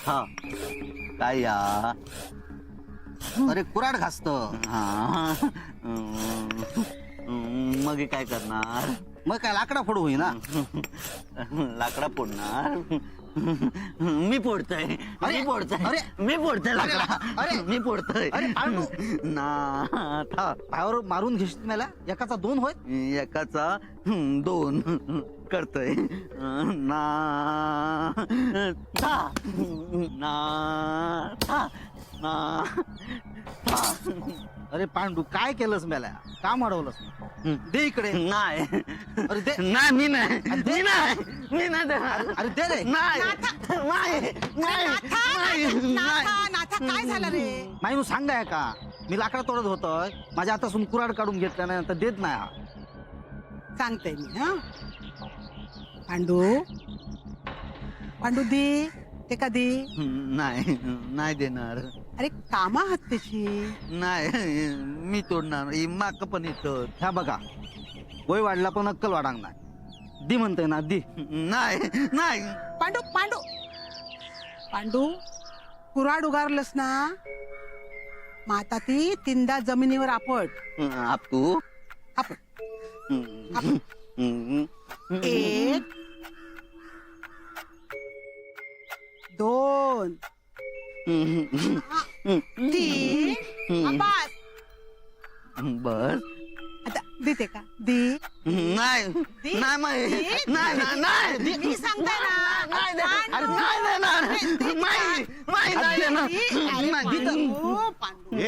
हा काय या अरे कुराड घासतो. हा मग हे काय करणार? मग काय लाकडा फोड होई ना. लाकडा फोडणार? मी फोडतोय मी फोडतोय अरे, मी फोडतोय लाकडा. अरे, मी फोडतोय अरे, पांडू. ना था पायावर मारून घेशील मला एकाचा 2 होय. एकाचा 2 करतोय ना था ना था ना था. अरे पांडू काय केलंस मला का अडवलंस दे इकडे. नाही अरे दे. नाही मी नाही दे. मी नाही देणार. अरे दे रे. नाही नाही नाही नाही नाथा काय झालं रे? मायनू सांगाय का मी लाकडा तोडत होतोय माझ्या हातातून कुराड काढून घेतल्या नाही तर देत नाही हा. सांगते मी. हा पांडू पांडू दे ते का दे. नाही नाही देणार. अरे कामा हत्तेची. नाही मी तोडणार माक पण येतं. ह्या बघा वय वाढला पण अक्कल वाढांग नाही दी म्हणतोय ना दी. नाही नाही पांडू पांडू पांडू कुराड उगारलंस ना माता ती 3दा जमिनीवर आपट. आपू आपट. 1 2 3 बस. बस आता देते का दे. नाही दे. नाही माही. नाही नाही नाही मी सांगते ना. नाही देणार. अरे नाही देणार. माही माही नाही देणार. नाही देत. पांडू ए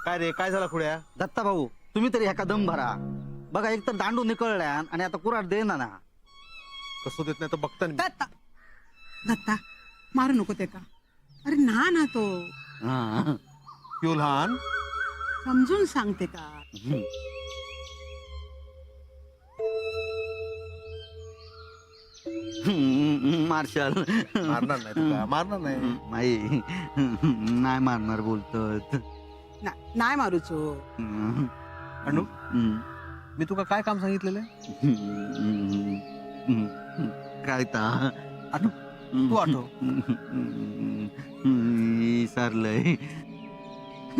काय रे काय झाला खुड्या? दत्ता भाऊ तुम्ही तरी ह्याका दम भरा. बघा एक तर दांडू निकळल्या आणि आता कुराड देना ना. कसं देत नाही तर बघता ना मी. दत्ता दत्ता मारू नको ते का. अरे ना तो हा. क्यों लहान? समजून सांगते का. मार्शल मारणार नाही तुला मारणार नाही. नाही नाही मारणार बोलतोत. नाही मारूचो. अनु मी तुका काय काम सांगितलेलं काय ता आठव तू आठव. सरलय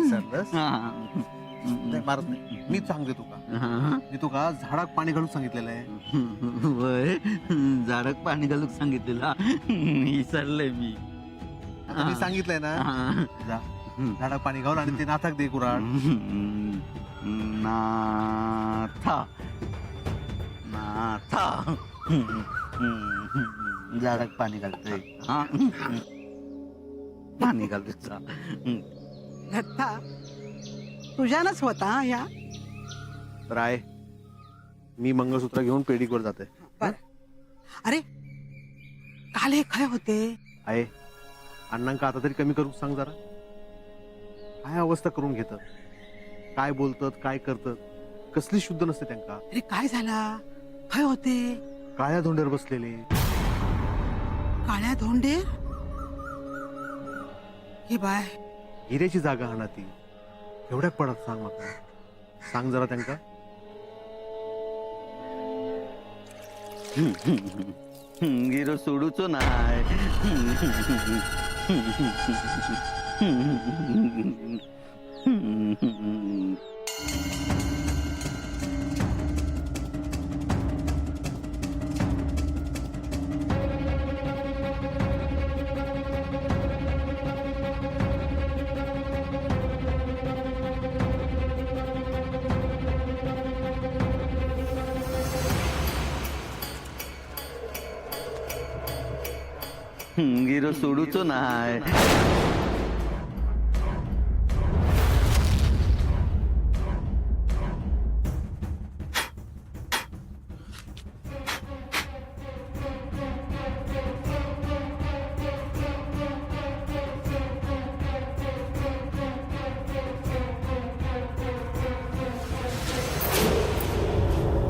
सरलस नाही मारत नाही. मी सांगते तुका मी तुका झाडाक पाणी घालून सांगितलेलं आहे. वय झाडाक पाणी घालूक सांगितलेला विसरलंय मी. आता मी सांगितलंय ना जा झाडाक पाणी घाल आणि ते नाथाक दे कुराड. नाथा नाथा झाडाक पाणी घालतोय. हा पाणी घालतोय. दत्ता तुझ्यानच होता या. राय मी मंगळसूत्र घेऊन पेडीकवर जाते. बर. अरे काल हे खरे होते. आहे अण्णांका आता तरी कमी करू सांग जरा. काय अवस्था करून घेतात काय बोलतात काय करतात कसली शुद्ध नसते त्यांका. अरे काय झाला खय होते. काळ्या धोंड्यावर बसलेले. काळ्या धोंडे. हे बाय हिऱ्याची जागा हाणा ती एवढ्या पडत सांग मला. सांग जरा त्यांका. गिरो सोडूचो नाय. गिरो सोडूचो नाय.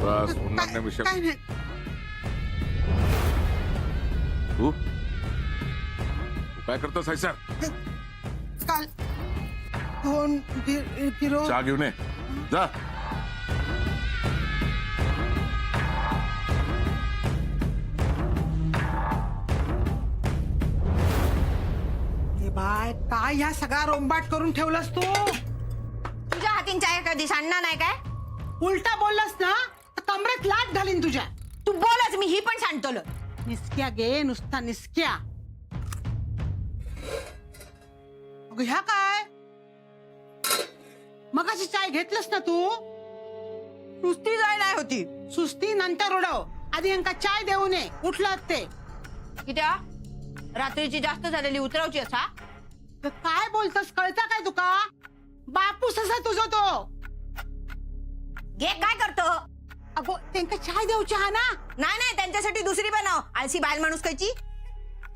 बस पुन्हा नाही विषय. काय नाही. तू काय करतोस सर? काल दोन किलो चहा घेऊन ये जा. काय ह्या सगळा रोंबाट करून ठेवलास तू? तुझ्या हातीन चाय कधी सांडणार नाही काय? उलटा बोललास ना तर कमरेत लाट घालीन तुझ्या. तू बोलच, मी ही पण सांगतोल. निसक्या गे, नुसता निसक्या. अगं ह्या काय? मगाशी चाय घेतलंस ना तू? नुसती जाय नाही होती. सुस्ती नंतर उडव, आधी यांका चाय देऊ नये. उठलात ते कित्या रात्रीची जास्त झालेली उतरवची असा. तर काय बोलतस कळतं काय तुका? बापूस असा तुझा तो. घे काय करतो? अगो त्यांका चाय देऊची हा ना. नाही नाही, त्यांच्यासाठी दुसरी बनव. आळशी बाल माणूस खायची.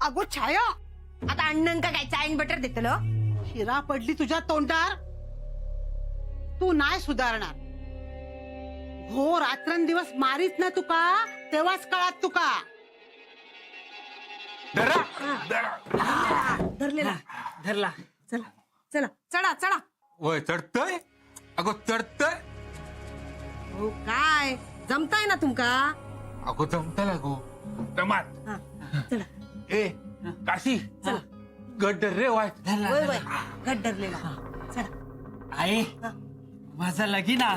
अगो छाया, आता अण्णन का काय चाय बटर देतलं. शिरा पडली तुझ्या तोंडार. तू नाही सुधारणार. हो रात्रंदिवस मारीत ना तुका, तेव्हाच कळात तुका. धरलेला. धरला. चला चला चढा चढा. वय चढतय. अगो चढतय. हो काय जमताय ना तुमका? अगो जमता लागो जमात. हा, चला. ए काशी गड्ड रे वाय. वय वय घट धरलेला. चला. आहे हा. माझा लगीना,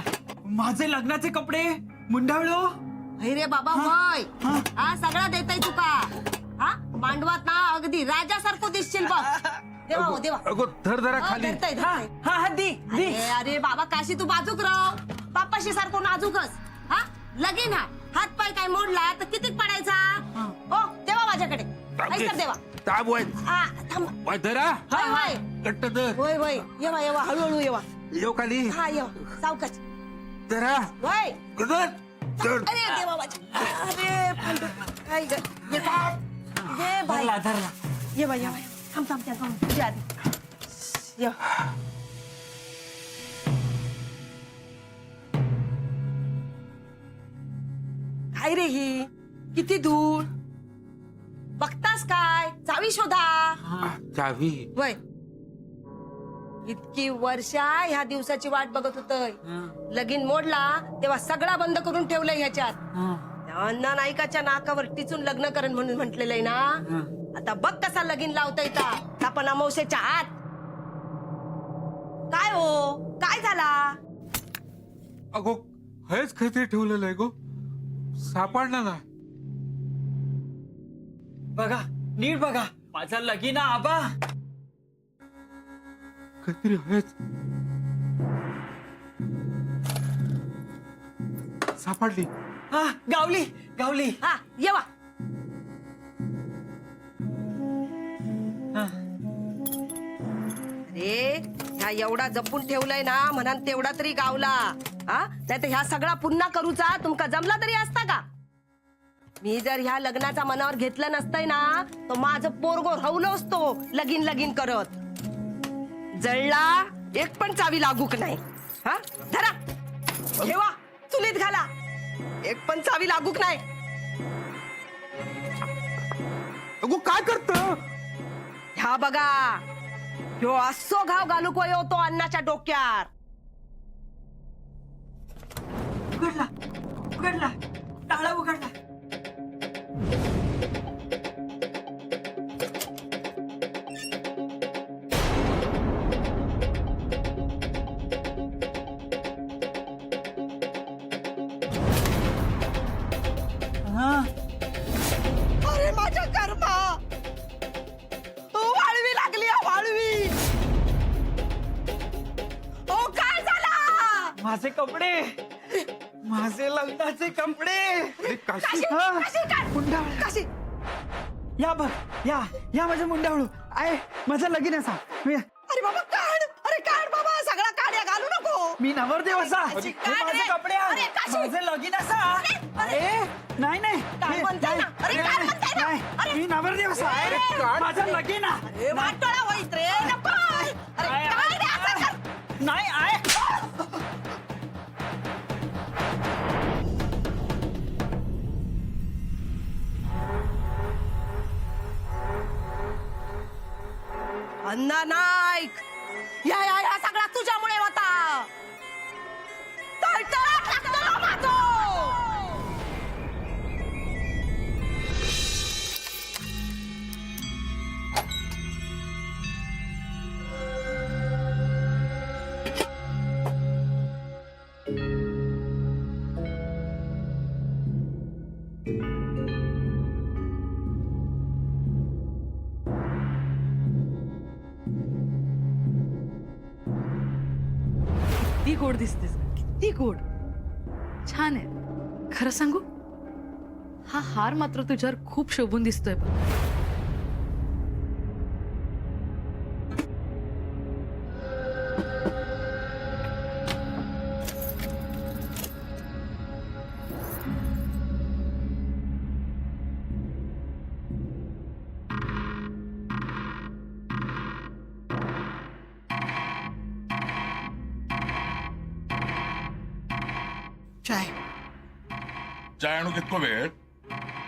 माझे लग्नाचे कपडे मुंडावळो. अरे रे बाबा वय हा सगळा देताय तुका. हा मांडवात ना अगदी राजासारखं दिसशील बघ. देवा हो देवा. अगो धर धरा हो, खाली. धरताय, हा धरताय. हा हा दी दी. अरे बाबा काशी तू बाजूक राव. बापाशी सारखं नाजूकच. हा लगीन हा हात पाय काय मोडला तर कितीक पडायचा? ओ देवा माझ्याकडे. ऐकर देवा. ताब वाय. हा थांब. वाय धरा. होय होय कट्ट धर. होय होय येवा येवा हळूहळू येवा. येऊ खाली. हा येवा सावकाश. धरा. होय धर. धर. अरे देवा माझ्या. अरे पांडू. काय ग ये बाई. धरला धरला. येवा येवा. थांब थांब थांब. या आधी. ये. काय रे ही किती धूळ बघतास काय? चावी शोधा. चावी. वय इतकी वर्षा ह्या दिवसाची वाट बघत होतय. लगीन मोडला तेव्हा सगळा बंद करून ठेवलंय ह्याच्यात. अण्णा नाईकाच्या नाकावर टिचून लग्न करण म्हणून म्हटलेलं आहे ना. आता बघ कसा लगीन लावता येता आपण अमावस्येच्या आत. काय हो काय झाला? अगो हेच काहीतरी ठेवलेलं आहे गो. सापडला ना. बघा नीट बघा, माझा लगीना आबा. काहीतरी हेच सापडली. हा गावली गावली. हा येवा. हा. अरे ह्या एवढा जपून ठेवलाय ना म्हणान तेवढा तरी गावला. हा नाही तर ह्या सगळा पुन्हा करूचा तुमका जमला तरी असता का? मी जर ह्या लग्नाचा मनावर घेतलं नसतंय ना तर माझं पोरगो राहुलो असतो लगीन लगीन करत. जळला एक पण चावी लागूक नाही. हा धरा ठेवा चुलीत घाला. एक पण चावी लागूक नाही. अगो काय करत? ह्या बघा ह्यो असो घाव घालूक वयो तो अन्नाच्या डोक्यात. उघडला उघडला. टाळा उघडला. हा अरे माझ्या कर्मा तू वाळवी लागली हा, वाळवी. ओ काय झाला? माझे कपडे, माझे लग्नाचे कपडे. काशी, हा. काशी काढ. मुंडावळू. काशी. या बघ या माझ्या मुंडावळू. आहे माझा लगीन असा. अरे बाबा काढ. अरे काढ बाबा सगळा काढ्या घालू नको. मी नवरदेव असा. काशी, हे काढ माझे रे. कपडे आहे. अरे, काशी. माझे लगीन असा. अरे. नाही नाही काय हे- म्हणताय ना? अरे, नाही, काय म्हणताय ना? नाही. अरे. मी नवरदेव असा. अरे, अरे, माझा लगीन आहे. अरे वाटोळा होईत रे नको. अरे आहे, काय रे असं कर. नाही आहे. अण्णा नाईक या या या सगळा तुझ्यामुळे होता. तळतळाट लागतो ना माझं. किती गोड दिसतेस, किती गोड. छान आहे. खरं सांगू, हा हार मात्र तुझ्यावर खूप शोभून दिसतोय बघ. चाय. चाय आणू कितको वेळ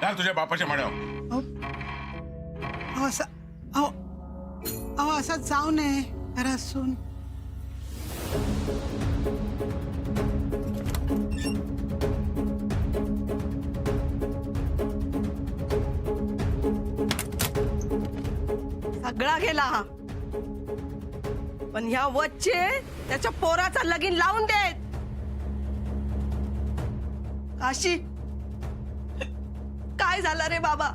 घाल तुझ्या बापाच्या माड्यावर. अहो असं अहो असं जाऊ नये घरात सून. सगळा गेला हा, पण ह्या वच्चे त्याच्या पोराचा लगीन लावून देत. काशी, काय झालं रे बाबा?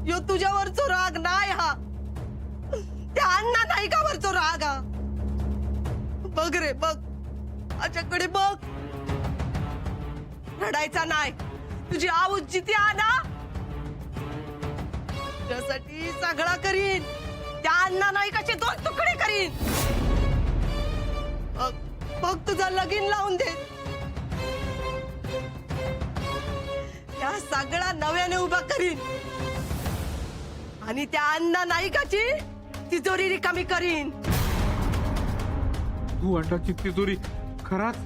यो तुझ्यावरचो राग नाही हा, त्या अण्णा नाही का वरचो राग हा. बघ रे बघ, माझ्याकडे बघ. रडायचा नाही, तुझी आऊस जिथे आना तुझ्यासाठी सगळा करीन. त्या अण्णा नाही कसे 2 तुकडे करीन. बघ बघ, तुझा लगीन लावून दे. त्या सगळा नव्याने उभा करीन आणि त्या अण्णा नाईकाची तिजोरी रिकामी करीन. तू अंडाची तिजोरी खराच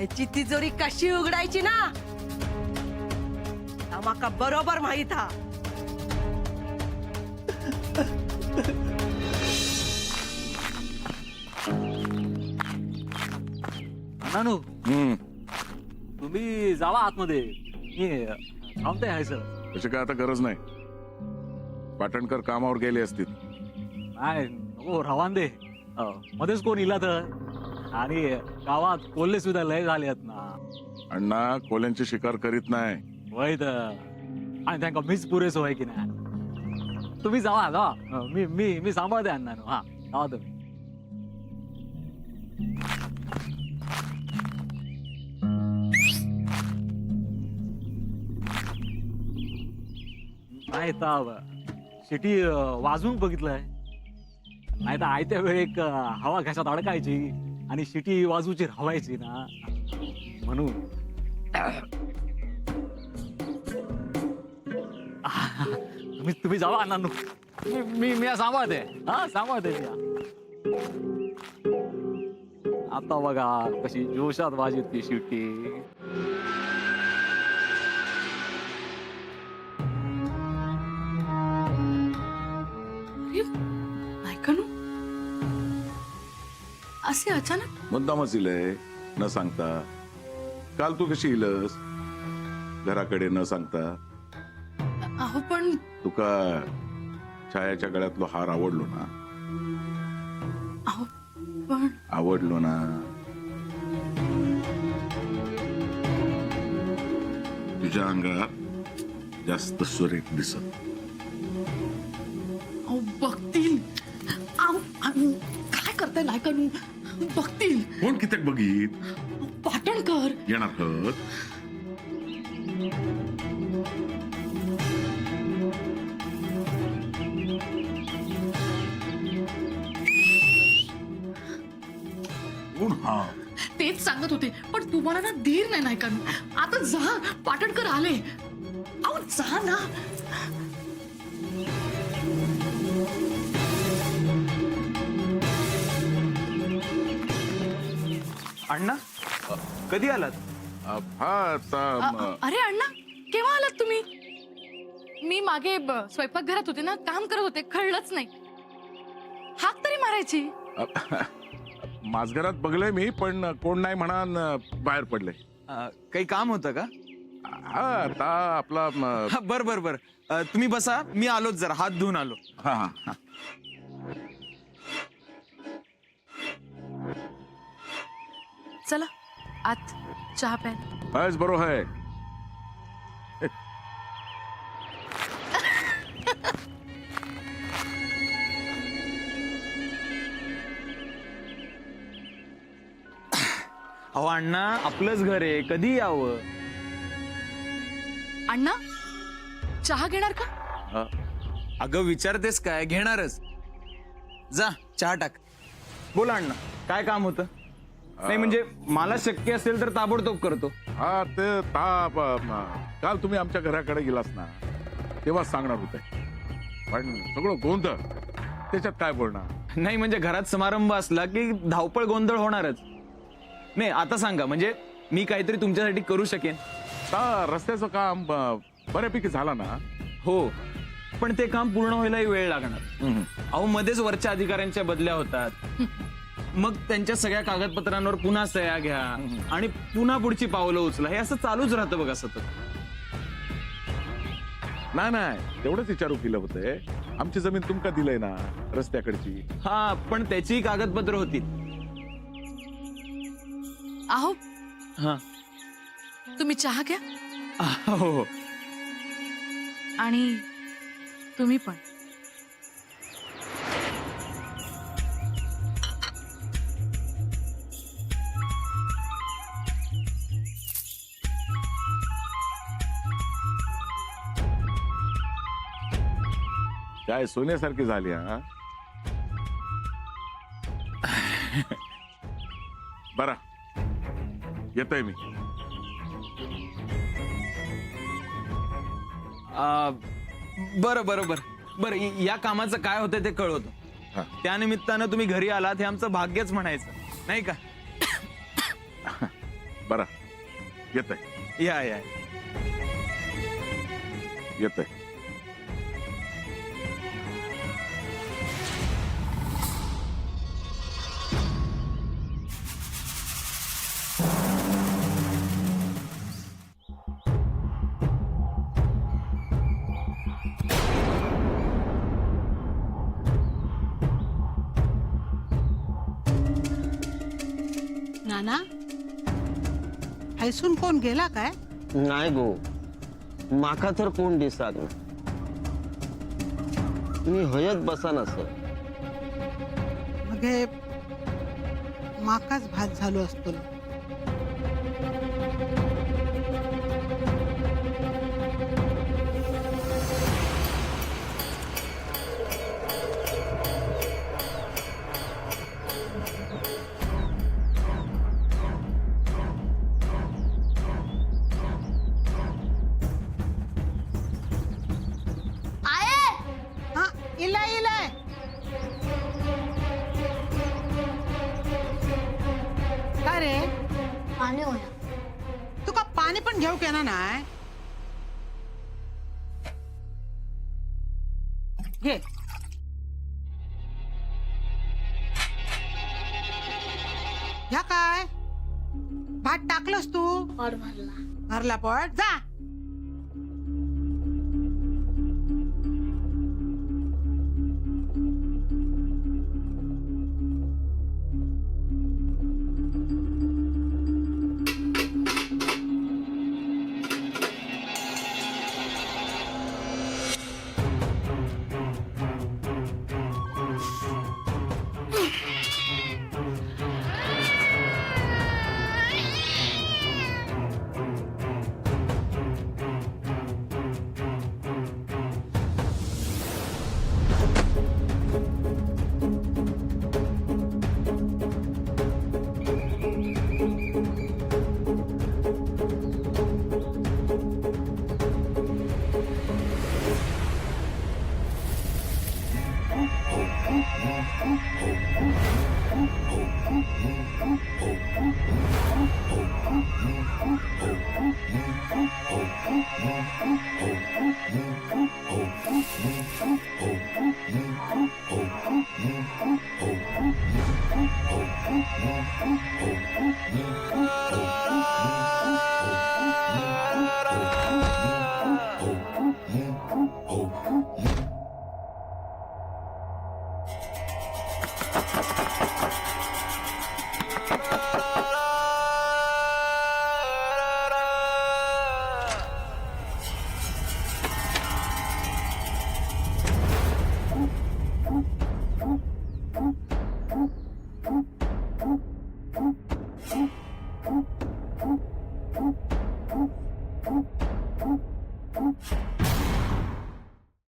याची तिजोरी कशी उघडायची ना, माका बरोबर माहित हा. नानू, हम्म. तुम्ही जावा आतमध्ये, मी थांबते आहे सर. त्याची काय आता गरज नाही. पाटणकर कामावर गेले असतील. नाही नको, रवान दे. मध्येच कोण इला तर, आणि गावात कोल्हे सुद्धा लय झाले आहेत ना. अण्णा कोल्यांची शिकार करीत नाही. वय तर, आणि त्यांना मीच पुरेसो आहे की नाही. तुम्ही जावा जावा, मी मी मी सांभाळते अण्णानो. हा जावा तुम्ही. नाही तर शिटी वाजवून बघितलंय, नाही तर आयत्या वेळी एक हवा घशात अडकायची आणि शिटी वाजूची हवायची ना, म्हणून. तुम्ही जावा अण्णांनो, मी मी सांभाळते. हा सांभाळते मी. आता बघा कशी जोशात वाजत ती शिटी. नायकानू, असे अचानक मुद्दामच इलंय न सांगता. काल तू कशी इलस घराकडे न सांगता? अहो पण तुका छायाच्या गळ्यातलो हार आवडलो ना? अहो पण आवडलो ना? तुझ्या अंगात जास्त सुरेख दिसत. अहो बघतील. अहो काय करताय नायकानू, बघतील. कोण कित्येक बघीत? पाटणकर येणार हत. कोण हा? तेच सांगत होते, पण तुम्हाला ना धीर नाही नायकानू. आता जा, पाटणकर आले. अहो जा ना. अण्णा, कधी आलात? हा आता अरे अण्णा, केव्हा आलात तुम्ही? मी मागे स्वयंपाकघरात होते ना, काम करत होते, कळलंच नाही. हाक तरी मारायची. माझघरात बघलंय मी, पण कोण नाही म्हणा बाहेर पडले. काही काम होतं का? हा आता आपला बर बर बर, तुम्ही बसा, मी आलोच, जरा हात धुवून आलो. हा हा. चला आत चहा प्यायला. बस बरोबर आहे. अहो अण्णा, आपलंच घर आहे, कधी यावं. अण्णा चहा घेणार का? अगं विचारतेस काय, घेणारच. जा चहा टाक. बोला अण्णा, काय काम होतं? नाही म्हणजे मला शक्य असेल तर ताबडतोब करतो. हा ते काल तुम्ही आमच्या घराकडे गेलास ना तेव्हाच सांगणार होते, पण सगळं गोंधळ, त्याच्यात काय बोलणार. नाही म्हणजे घरात समारंभ असला की धावपळ गोंधळ होणारच. नाही आता सांगा, म्हणजे मी काहीतरी तुमच्यासाठी करू शकेन. रस्त्याचं काम बऱ्यापैकी झाला ना. हो, पण ते काम पूर्ण व्हायलाही वेळ लागणार. अहो मध्येच वरच्या अधिकाऱ्यांच्या बदल्या होतात, मग त्यांच्या सगळ्या कागदपत्रांवर पुन्हा सह्या घ्या आणि पुन्हा पुढची पावलं उचला, हे असं चालूच राहतं बघा सतत. नाही तेवढंच विचारू केलं होतंय. आमची जमीन तुमका दिलंय ना रस्त्याकडची. हा, पण त्याची कागदपत्र होती. आहो हा. तुम्ही चहा घ्या हो. आणि तुम्ही पण. काय सोन्यासारखी झाली हा. बरा येतोय मी. बरं बरं बरं बरं, या कामाचं काय होतं ते कळवतो. हा. त्यानिमित्तानं तुम्ही घरी आलात हे आमचं भाग्यच म्हणायचं, नाही का? बरा येतोय या या. येतोय. नाना, हैसून कोण गेला काय? नाही गो, माका तर कोण दिसाक ना. मी हयत बसा नस. मग हे माकाच भात झालो असतो. हा, इलाय इलाय. काय रे, पाणी होया. तुका पाणी पण घेऊ केना नाय? घे. ह्या काय भात टाकलंस तू? पाट भरला. भरला पट, जा. रा